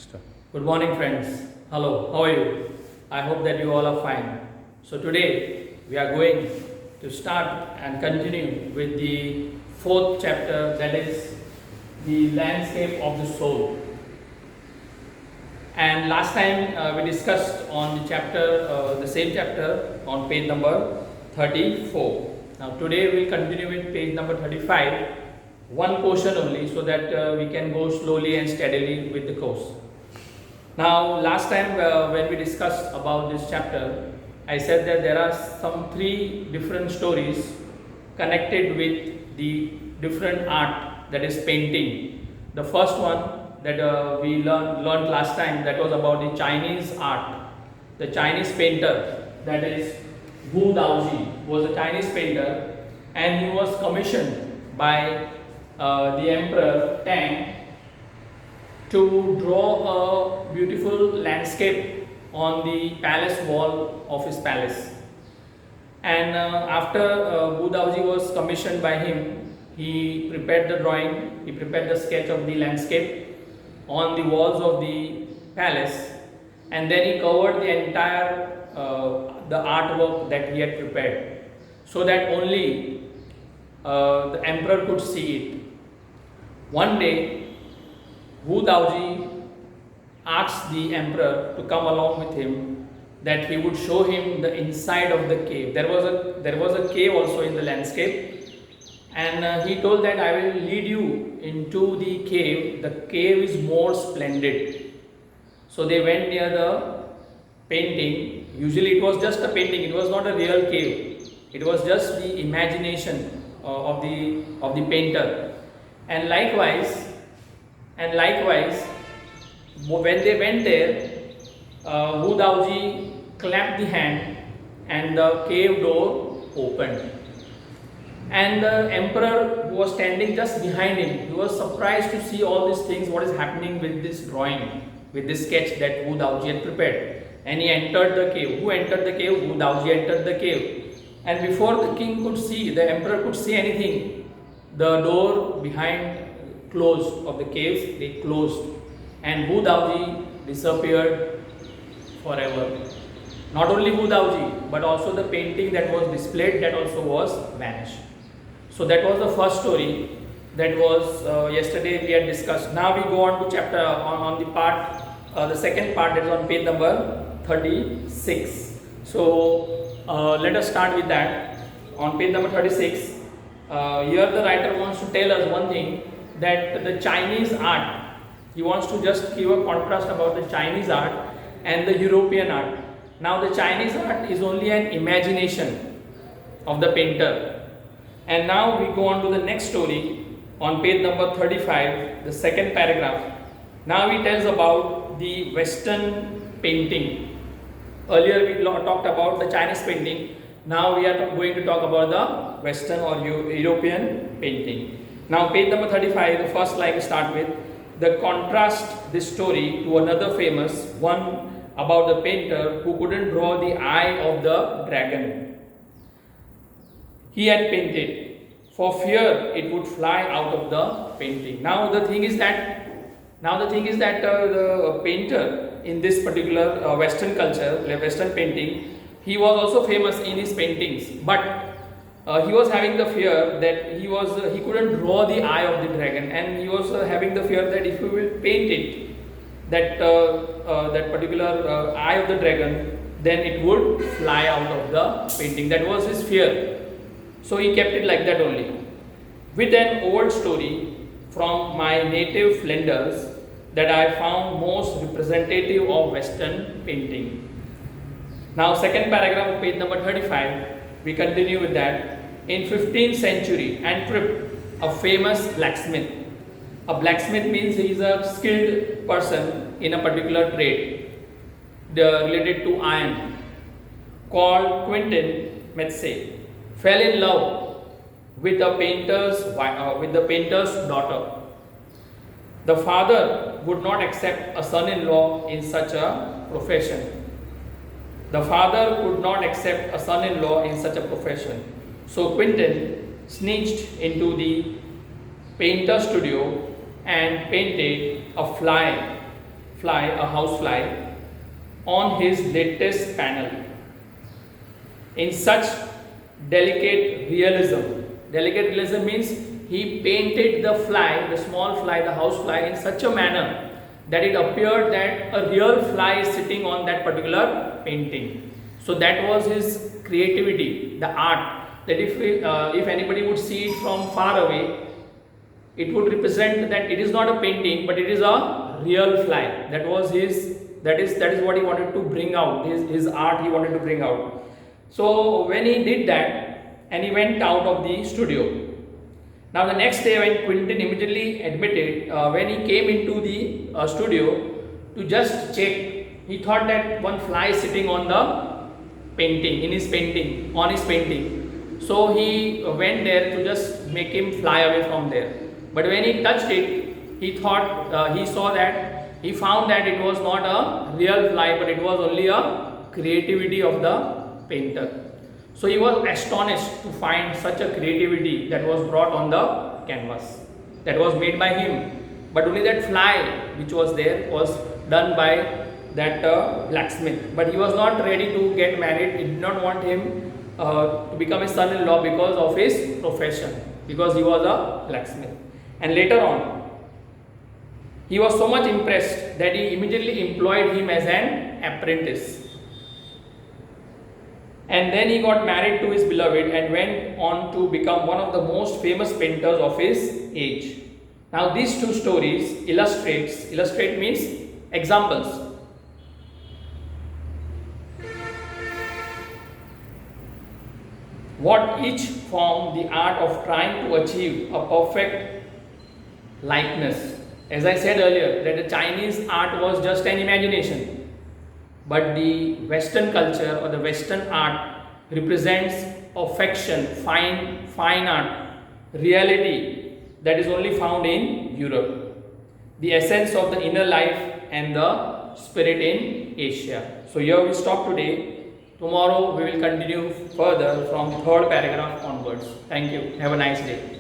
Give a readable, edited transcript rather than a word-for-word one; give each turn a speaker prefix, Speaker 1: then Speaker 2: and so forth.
Speaker 1: Start.
Speaker 2: Good morning, friends. Hello, how are you? I hope that you all are fine. So, today we are going to start and continue with the fourth chapter, that is the landscape of the soul. And last time we discussed on the chapter, the same chapter on page number 34. Now, today we will continue with page number 35, one portion only, so that we can go slowly and steadily with the course. Now, last time when we discussed about this chapter, I said that there are some three different stories connected with the different art, that is painting. The first one that we learned last time, that was about the Chinese art. The Chinese painter, that is Wu Daoji, was a Chinese painter, and he was commissioned by the Emperor Tang to draw a beautiful landscape on the palace wall of his palace. And after Wu Daoji was commissioned by him, he prepared the drawing, he prepared the sketch of the landscape on the walls of the palace, and then he covered the entire the artwork that he had prepared, so that only the emperor could see it. One day, Wu Daoji asked the emperor to come along with him, that he would show him the inside of the cave. There was a cave also in the landscape, and he told that I will lead you into the cave. The cave is more splendid. So they went near the painting. Usually it was just a painting, it was not a real cave. It was just the imagination of the painter. And likewise, when they went there, Wu Daoji clapped the hand and the cave door opened. And the emperor who was standing just behind him, he was surprised to see all these things, what is happening with this drawing, with this sketch that Wu Daoji had prepared. And he entered the cave. Who entered the cave? Wu Daoji entered the cave. And before the king could see, the emperor could see anything, the door behind closed of the cave, they closed. And Wu Daoji disappeared forever. Not only Wu Daoji, but also the painting that was displayed, that also was vanished. So that was the first story that was yesterday we had discussed. Now we go on to chapter on the part, the second part, that is on page number 36. So let us start with that. On page number 36, here the writer wants to tell us one thing, that the Chinese art, he wants to just give a contrast about the Chinese art and the European art. Now the Chinese art is only an imagination of the painter. And now we go on to the next story on page number 35, the second paragraph. Now he tells about the Western painting. Earlier we talked about the Chinese painting. Now we are going to talk about the Western or European painting. Now page number 35, the first line we start with, the contrast this story to another famous one about the painter who couldn't draw the eye of the dragon he had painted, for fear it would fly out of the painting. Now the thing is that the painter in this particular Western culture, Western painting, he was also famous in his paintings, but he was having the fear that he couldn't draw the eye of the dragon, and he was having the fear that if he will paint it, that particular eye of the dragon, then it would fly out of the painting. That was his fear. So he kept it like that only. With an old story from my native Flanders that I found most representative of Western painting. Now second paragraph of page number 35, we continue with that. In 15th century, Antwerp, a famous blacksmith. A blacksmith means he is a skilled person in a particular trade related to iron, called Quentin Metze, fell in love with the painter's daughter. The father would not accept a son-in-law in such a profession. So Quentin sneaked into the painter studio and painted a fly fly, a house fly, on his latest panel in such delicate realism. Delicate realism means he painted the fly, the small fly, the house fly, in such a manner that it appeared that a real fly is sitting on that particular painting. So that was his creativity, the art. That if anybody would see it from far away, it would represent that it is not a painting, but it is a real fly. That was his. That is what he wanted to bring out. His art he wanted to bring out. So when he did that, and he went out of the studio. Now the next day, when Quentin immediately admitted, when he came into the studio to just check, he thought that one fly is sitting on the painting, on his painting. So he went there to just make him fly away from there. But when he touched it, he found that it was not a real fly, but it was only a creativity of the painter. So he was astonished to find such a creativity that was brought on the canvas, that was made by him. But only that fly which was there was done by that blacksmith. But he was not ready to get married. He did not want him to become his son-in-law because of his profession, because he was a blacksmith. And later on, he was so much impressed that he immediately employed him as an apprentice. And then he got married to his beloved and went on to become one of the most famous painters of his age. Now these two stories illustrate means examples. What each form the art of trying to achieve a perfect likeness. As I said earlier, that the Chinese art was just an imagination. But the Western culture or the Western art represents perfection, fine art, reality that is only found in Europe. The essence of the inner life and the spirit in Asia. So here we stop today. Tomorrow we will continue further from third paragraph onwards. Thank you. Have a nice day.